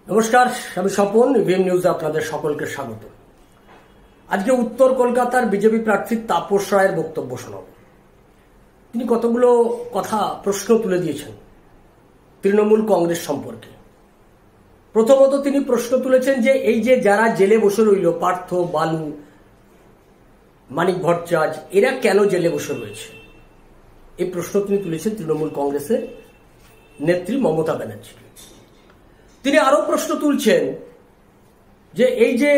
নমস্কার, আমি স্বপন। ইভিএম নিউজে আপনাদের সকলকে স্বাগত। আজকে উত্তর কলকাতার বিজেপি প্রার্থী তাপস রায়ের বক্তব্য শোনাব। তিনি কতগুলো কথা প্রশ্ন তুলে দিয়েছেন তৃণমূল কংগ্রেস সম্পর্কে। প্রথমত তিনি প্রশ্ন তুলেছেন যে এই যে যারা জেলে বসে রইল, পার্থ, বালু, মানিক ভট্টাচার্য, এরা কেন জেলে বসে রয়েছে, এই প্রশ্ন তিনি তুলেছেন তৃণমূল কংগ্রেসের নেত্রী মমতা ব্যানার্জি। তিনি আরো প্রশ্ন তুলছেন যে এই যে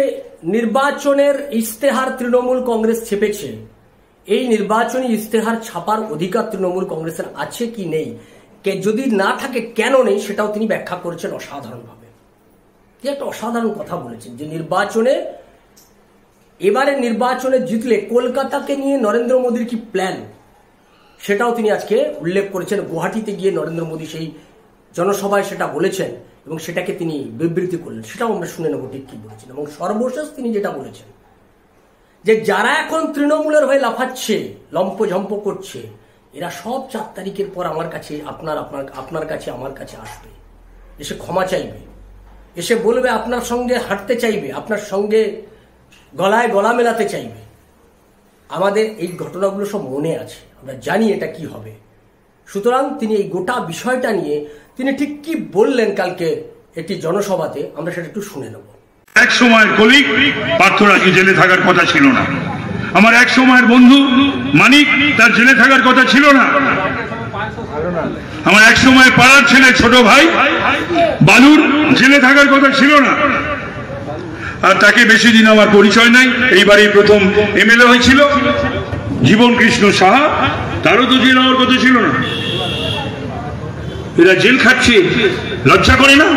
নির্বাচনের ইস্তেহার তৃণমূল কংগ্রেস ছেপেছে, এই নির্বাচনী ইস্তেহার ছাপার অধিকার তৃণমূল কংগ্রেসের আছে কি নেই, যদি না থাকে কেন নেই, সেটাও তিনি ব্যাখ্যা করেছেন অসাধারণভাবে। তিনি একটা অসাধারণ কথা বলেছেন যে এবারে নির্বাচনে জিতলে কলকাতাকে নিয়ে নরেন্দ্র মোদীর কি প্ল্যান, সেটাও তিনি আজকে উল্লেখ করেছেন। গুয়াহাটিতে গিয়ে নরেন্দ্র মোদী সেই জনসভায় সেটা বলেছেন এবং সেটাকে তিনি বিবৃতি করলেন, সেটাও আমরা শুনে নেব ঠিক কি বলেছেন। এবং সর্বশেষ তিনি যেটা বলেছেন যে যারা এখন তৃণমূলের হয়ে লাফাচ্ছে, লম্পঝম্প করছে, এরা সব 4 তারিখের পর আমার কাছে, আপনার কাছে, আমার কাছে আসবে, এসে ক্ষমা চাইবে, এসে বলবে আপনার সঙ্গে হাঁটতে চাইবে, আপনার সঙ্গে গলায় গলা মেলাতে চাইবে। আমাদের এই ঘটনাগুলো সব মনে আছে, আমরা জানি এটা কি হবে। সুতরাং তিনি এই গোটা বিষয়টা নিয়ে তিনি ঠিক কি বললেন কালকে একটি জনসভাতে, আমরা সেটা একটু শুনে নেব। এক সময়ের কলিগ পার্থরাজ জেলে থাকার কথা ছিল না। আমার এক সময়ের বন্ধু মানিক, তার জেলে থাকার কথা ছিল না। আমার এক সময় পাড়ার ছেলে ছোট ভাই বালুর জেলে থাকার কথা ছিল না। আর তাকে বেশি দিন আমার পরিচয় নাই, এইবারই প্রথম এমএলএ হয়েছিল। জীবন কৃষ্ণ সাহা, তারও তো জেল হওয়ার কথা ছিল না। এরা জেল খাচ্ছে, লজ্জা করে না?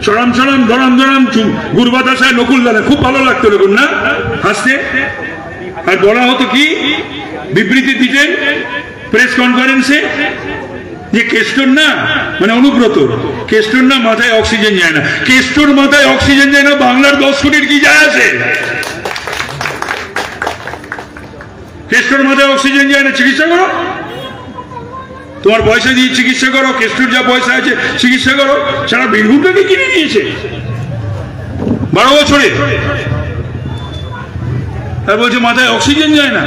চড়াম চড়াম ধরাম ধরাম গুরবাতাসায় নকুল দানা, খুব ভালো লাগতো লোক না হাসতে। আর বলা হতো কি, বিবৃতি দিতেন প্রেস কনফারেন্সে যে কেষ্টর না, মানে অনুব্রত, কেষ্টর না মাথায় অক্সিজেন যায় না। কেষ্টর মাথায় অক্সিজেন যায় না, বাংলার 10 কোটির কি যায় আছে? কেষ্টর মাথায় অক্সিজেন যায় না, চিকিৎসা করো, তোমার পয়সা দিয়ে চিকিৎসা করো, কেষ্টর যা পয়সা আছে চিকিৎসা করো। সারা বীরভূমটাকে কিনে নিয়েছে 12 বছরে, আর বলছে মাথায় অক্সিজেন যায় না।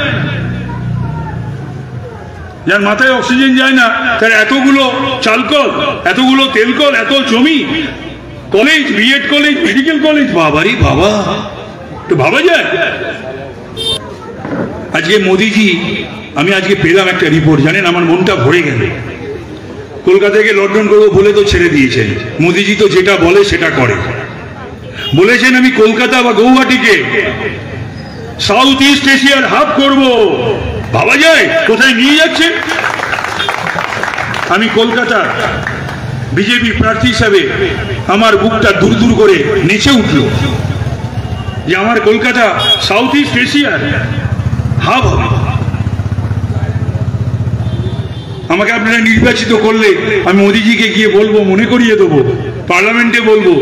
যার মাথায় অক্সিজেন যায় না, তার এতগুলো চালকল, এতগুলো তেলকল, এত জমি, college, BEd college, medical college, বাবারি বাবা, তো ভাবা যায়। আজকে মোদিজি, আমি আজকে পেলাম একটা রিপোর্ট, জানেন আমার মনটা ভরে গেল। কলকাতা থেকে লন্ডন করবো বলে তো ছেড়ে দিয়েছেন মোদিজি, তো যেটা বলে সেটা করে। বলেছেন আমি কলকাতা বা গৌহাটিকে সাউথ ইস্ট এশিয়ার হাব করব। ভাবা যায় কোথায় নিয়ে যাচ্ছে? আমি কলকাতা বিজেপি প্রার্থী হিসাবে আমার বুকটা দূর দূর করে নেচে উঠল যে আমার কলকাতা সাউথ ইস্ট এশিয়ার হাব হবে। আমাকে আপনারা নির্বাচিত করলে আমি মোদিজিকে গিয়ে বলবো, মনে করিয়ে দেবো, পার্লামেন্টে বলবো।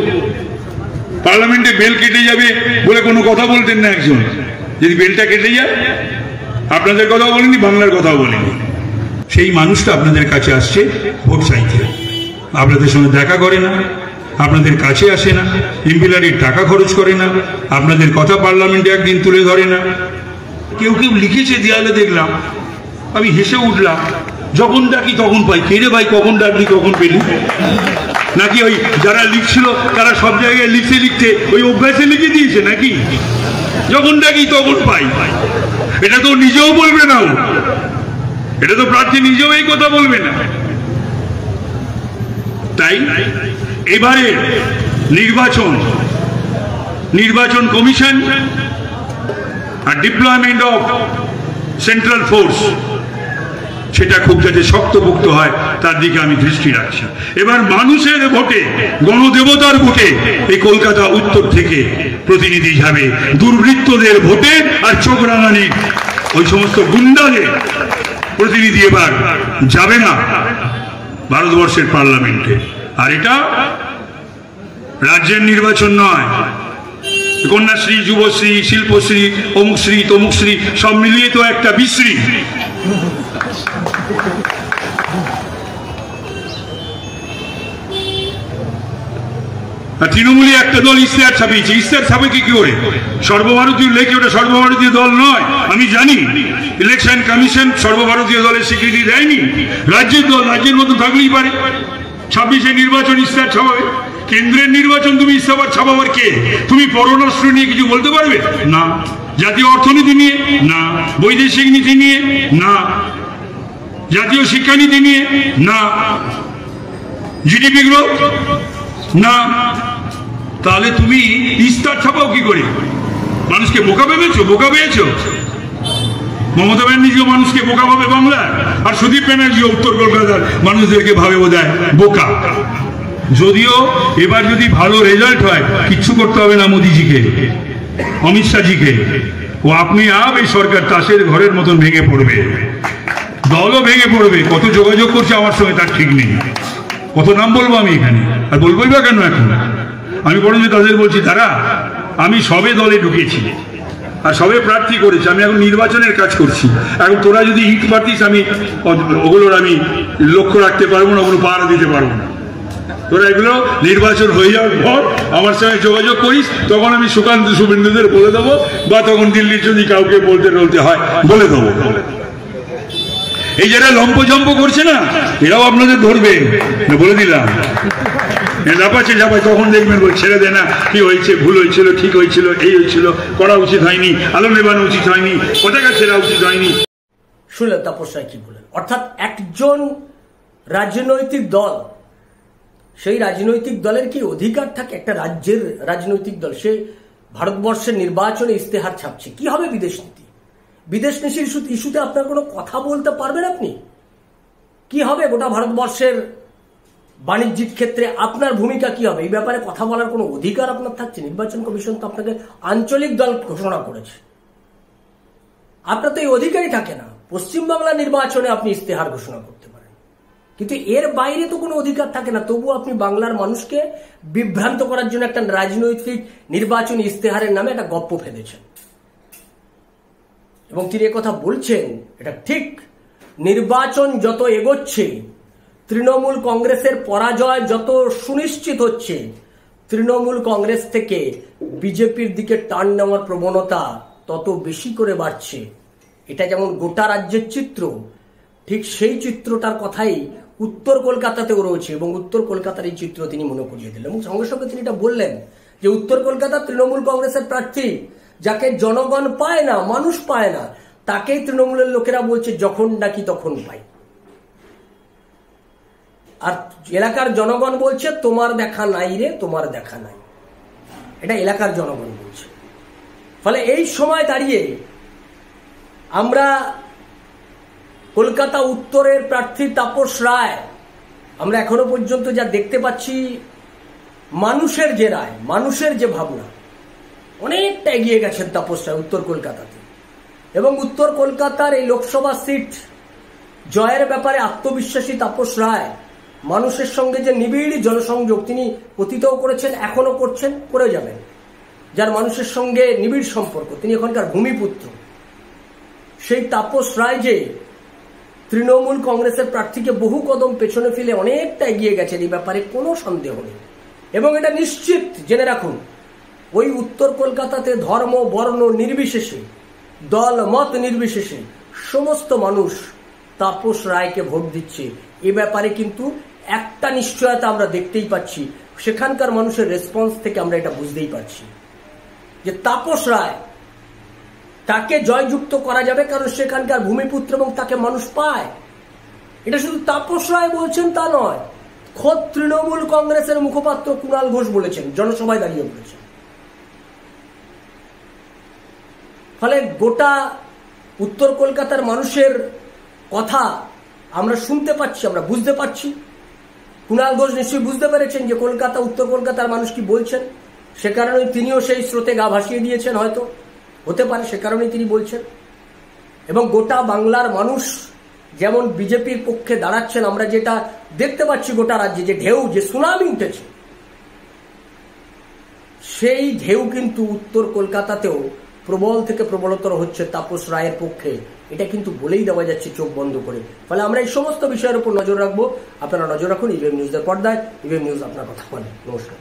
পার্লামেন্টে বেল কেটে যাবে বলে কোনো কথা বলতেন না একজন। যদি বেলটা কেটে যায়, আপনাদের কথাও বলেনি, বাংলার কথাও বলেনি, সেই মানুষটা আপনাদের কাছে আসছে ভোট চাইতে, আপনাদের সঙ্গে দেখা করে না, আপনাদের কাছে আসে না, এমপিলারির টাকা খরচ করে না, আপনাদের কথা পার্লামেন্টে একদিন তুলে ধরে না। কেউ কেউ লিখেছে দেয়ালে, দেখলাম, আমি হেসে উঠলাম, যখন ডাকি তখন পাই। কে রে ভাই, কখন ডাকলি কখন পেলি? নাকি ওই যারা লিখছিল তারা সব জায়গায় লিখতে লিখতে ওই অভ্যাসে লিখে দিয়েছে নাকি? যখন ডাকি তখন পাই, এটা তো নিজেও বলবে না, এটা তো প্রার্থী নিজেও এই কথা বলবে না। তাই এবারে নির্বাচন কমিশন আর ডিপ্লয়মেন্ট অফ সেন্ট্রাল ফোর্স, সেটা খুব যাতে শক্তপোক্ত হয় তার দিকে আমি দৃষ্টি রাখছি। এবার মানুষের ভোটে, গণদেবতার ভোটে এই কলকাতা উত্তর থেকে প্রতিনিধি যাবে। দুর্বৃত্তদের ভোটে আর চোখ রাঙানির ওই সমস্ত গুন্ডাদের প্রতিনিধি এবার যাবে না ভারতবর্ষের পার্লামেন্টে। আর এটা রাজ্যের নির্বাচন নয়, কন্যাশ্রী, যুবশ্রী, শিল্পশ্রী, অমুকশ্রী, তমুকশ্রী সব মিলিয়ে তো একটা বিশ্রী। তৃণমূলী একটা দল ইশতেহার ছাপিয়েছে। ইশতেহার ছাপে কি করে? সর্বভারতীয় লেখে ওটা সর্বভারতীয় দল নয়, আমি জানি। ইলেকশন কমিশন সর্বভারতীয় দলের স্বীকৃতি দেয়নি, রাজ্যের দল, রাজ্যের মতো থাকলেই পারে। 26-এ নির্বাচন ইশতেহার ছাপাবে, কেন্দ্রের নির্বাচন তুমি ইশতেহার ছাপাবার কে? তুমি পররাষ্ট্র নিয়ে কিছু বলতে পারবে না, জাতীয় অর্থনীতি নিয়ে না, বৈদেশিক নীতি নিয়ে না, জাতীয় শিক্ষানীতি নিয়ে না, জিডিপি গ্রোথ না। তাহলে তুমি ইশতেহার ছাপাও কি করে? মানুষকে বোকা ভেবেছো? বোকা পেয়েছো? মমতা ব্যানার্জিও মানুষকে বোকা ভাবে বাংলার, আর সুদীপ ব্যানার্জিও উত্তর কলকাতার মানুষদেরকে ভাবে বোধহয় বোকা। যদিও এবার যদি ভালো রেজাল্ট হয়, কিচ্ছু করতে হবে না মোদিজিকে, অমিত শাহজিকে। ও আপনি এই সরকার তাসের ঘরের মতন ভেঙে পড়বে, দলও ভেঙে পড়বে। কত যোগাযোগ করছে আমার সঙ্গে তার ঠিক নেই। কত নাম বলবো আমি এখানে, আর বলবোই বা কেন এখন? আমি বরঞ্চ তাদের বলছি, তারা আমি সবে দলে ঢুকেছি আর সবে প্রার্থী করেছি, আমি এখন নির্বাচনের কাজ করছি। এখন তোরা যদি ইট পাতিস, আমি ওগুলোর আমি লক্ষ্য রাখতে পারবো না, ওগুলো পাহারা দিতে পারবো না। তোরা এগুলো নির্বাচন হয়ে যাওয়ার পর আমার সঙ্গে যোগাযোগ করিস, তখন আমি সুকান্ত শুভেন্দুদের বলে দেবো, বা তখন দিল্লির যদি কাউকে বলতে হয় বলে দেবো। এই যারা লম্পজম্প করছে না, এরাও আপনাদের ধরবে, বলে দিলাম। লাপাচ্ছে ঝাপায়, তখন দেখবেন বল ছেড়ে দে না, কি হয়েছে, ভুল হয়েছিল, ঠিক হয়েছিল, এই হয়েছিল, করা উচিত হয়নি, আলো নেবানো উচিত হয়নি, পতাকা ছেড়া উচিত হয়নি। শুনলেন তাপস রায় কি বলেন? অর্থাৎ একজন রাজনৈতিক দল, সেই রাজনৈতিক দলের কি অধিকার থাকে? একটা রাজ্যের রাজনৈতিক দল সে ভারতবর্ষের নির্বাচনে ইশতেহার ছাপছে, কি হবে বিদেশ নীতি? বিদেশ নীতির ইস্যুতে আপনার কোনো কথা বলতে পারবেন আপনি? কি হবে গোটা ভারতবর্ষের বাণিজ্যিক ক্ষেত্রে আপনার ভূমিকা কি হবে? এই ব্যাপারে কথা বলার কোনো অধিকার আপনার থাকছে? নির্বাচন কমিশন তো আপনাকে আঞ্চলিক দল ঘোষণা করেছে, আপনার তো এই অধিকারই থাকে না। পশ্চিমবাংলা নির্বাচনে আপনি ইশতেহার ঘোষণা করতে পারেন, কিন্তু এর বাইরে তো কোনো অধিকার থাকে না। তবু আপনি বাংলার মানুষকে বিভ্রান্ত করার জন্য একটা রাজনৈতিক নির্বাচনী ইশতেহারের নামে একটা গপ্প ফেলেছেন। এবং তিনি কথা বলছেন, এটা ঠিক, নির্বাচন যত এগোচ্ছে, তৃণমূল কংগ্রেসের পরাজয় যত সুনিশ্চিত হচ্ছে, তৃণমূল কংগ্রেস থেকে বিজেপির দিকে টান নেওয়ার প্রবণতা তত বেশি করে বাড়ছে। এটা যেমন গোটা রাজ্যের চিত্র, ঠিক সেই চিত্রটার কথাই উত্তর কলকাতাতেও রয়েছে, এবং উত্তর কলকাতার এই চিত্র তিনি মনে করিয়ে দিলেন। এবং সঙ্গে সঙ্গে তিনি এটা বললেন যে উত্তর কলকাতার তৃণমূল কংগ্রেসের প্রার্থী, যাকে জনগণ পায় না, মানুষ পায় না, তাকেই তৃণমূলের লোকেরা বলছে যখন ডাকি তখন পাই। আর এলাকার জনগণ বলছে তোমার দেখা নাই রে, তোমার দেখা নাই। এটা এলাকার জনগণ বলছে। ফলে এই সময় দাঁড়িয়ে আমরা কলকাতা উত্তরের প্রার্থী তাপস রায়, আমরা এখনো পর্যন্ত যা দেখতে পাচ্ছি, মানুষের যে রায়, মানুষের যে ভাবনা, অনেকটা এগিয়ে গেছেন তাপস রায় উত্তর কলকাতাতে। এবং উত্তর কলকাতার এই লোকসভা সিট জয়ের ব্যাপারে আত্মবিশ্বাসী তাপস রায়, মানুষের সঙ্গে যে নিবিড় জনসংযোগ তিনি অতীতেও করেছেন, এখনো করছেন, করে যাবেন, যার মানুষের সঙ্গে নিবিড় সম্পর্ক, তিনি এখানকার ভূমিপুত্র, সেই তাপস রায় যে তৃণমূল কংগ্রেসের প্রার্থীকে বহু কদম পেছনে ফেলে অনেকটা এগিয়ে গেছেন, এই ব্যাপারে কোনো সন্দেহ নেই। এবং এটা নিশ্চিত জেনে রাখুন, ওই উত্তর কলকাতাতে ধর্ম বর্ণ নির্বিশেষে, দল মত নির্বিশেষে সমস্ত মানুষ তাপস রায়কে ভোট দিচ্ছে। এ ব্যাপারে কিন্তু একটা নিশ্চয়তা আমরা দেখতেই পাচ্ছি, সেখানকার মানুষের রেসপন্স থেকে আমরা এটা বুঝতেই পারছি যে তাপস রায়, তাকে জয়যুক্ত করা যাবে, কারণ সেখানকার ভূমিপুত্র এবং তাকে মানুষ পায়। এটা শুধু তাপস রায় বলছেন তা নয়, খোদ তৃণমূল কংগ্রেসের মুখপাত্র কুণাল ঘোষ বলেছেন, জনসভায় দাঁড়িয়ে বলেছেন। ফলে গোটা উত্তর কলকাতার মানুষের কথা আমরা শুনতে পাচ্ছি, আমরা বুঝতে পারছি। কুণাল ঘোষ নিশ্চয়ই বুঝতে পেরেছেন যে কলকাতা, উত্তর কলকাতার মানুষ কি বলছেন, সে কারণে তিনিও সেই স্রোতে গা ভাসিয়ে দিয়েছেন, হয়তো হতে পারে সে কারণেই তিনি বলছেন। এবং গোটা বাংলার মানুষ যেমন বিজেপির পক্ষে দাঁড়াচ্ছেন, আমরা যেটা দেখতে পাচ্ছি গোটা রাজ্যে যে ঢেউ, যে সুনামি উঠেছে, সেই ঢেউ কিন্তু উত্তর কলকাতাতেও প্রবল থেকে প্রবলতর হচ্ছে তাপস রায়ের পক্ষে। এটা কিন্তু বলেই দেওয়া যাচ্ছে চোখ বন্ধ করে। ফলে আমরা এই সমস্ত বিষয়ের উপর নজর রাখবো। আপনারা নজর রাখুন ইভিএম নিউজের পর্দায়। ইভিএম নিউজ আপনার কথা বলে। নমস্কার।